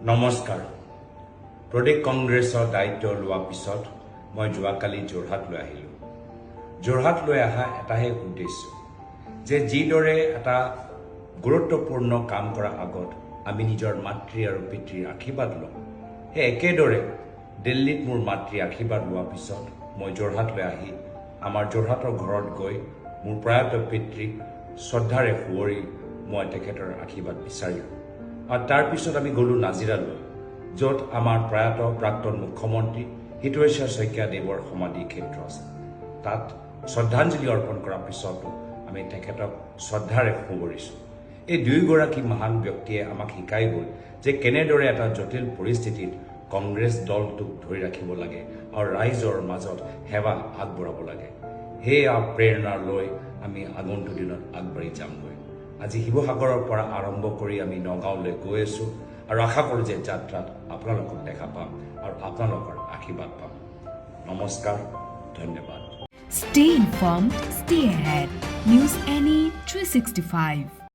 নমস্কাৰ প্ৰদেশ কংগ্ৰেছৰ দায়িত্ব লোৱাৰ পিছত মই যোৱাকালি যোৰহাট লৈ আহিলোঁ। যোৰহাট লৈ অহা এটাহে উদ্দেশ্য যে যিদৰে এটা গুৰুত্বপূৰ্ণ কাম কৰাৰ আগত আমি নিজৰ মাতৃ আৰু পিতৃৰ আশীৰ্বাদ লওঁ, সেই একেদৰে দিল্লীত মোৰ মাতৃৰ আশীৰ্বাদ লোৱাৰ পিছত মই যোৰহাট লৈ আহি আমাৰ যোৰহাটৰ ঘৰত গৈ মোৰ প্ৰয়াত পিতৃক শ্ৰদ্ধাৰে সুঁৱৰি মই তেখেতৰ আশীৰ্বাদ বিচাৰিলোঁ। আৰু তাৰপিছত আমি গ'লোঁ নাজিৰালৈ, য'ত আমাৰ প্ৰয়াত প্ৰাক্তন মুখ্যমন্ত্ৰী হিতেশ্বৰ শইকীয়াদেৱৰ সমাধি ক্ষেত্ৰ আছে। তাত শ্ৰদ্ধাঞ্জলি অৰ্পণ কৰাৰ পিছতো আমি তেখেতক শ্ৰদ্ধাৰে সুঁৱৰিছোঁ। এই দুয়োগৰাকী মহান ব্যক্তিয়ে আমাক শিকাই গ'ল যে কেনেদৰে এটা জটিল পৰিস্থিতিত কংগ্ৰেছ দলটোক ধৰি ৰাখিব লাগে আৰু ৰাইজৰ মাজত সেৱা আগবঢ়াব লাগে। সেয়া প্ৰেৰণা লৈ আমি আগন্তুক দিনত আগবাঢ়ি যামগৈ। আজি শিৱসাগৰৰ পৰা আৰম্ভ কৰি আমি নগাঁৱলৈ গৈ আছোঁ আৰু আশা কৰোঁ যে যাত্ৰাত আপোনালোকক দেখা পাম আৰু আপোনালোকৰ আশীৰ্বাদ পাম। নমস্কাৰ, ধন্যবাদ। Stay informed, stay ahead. News NE 365.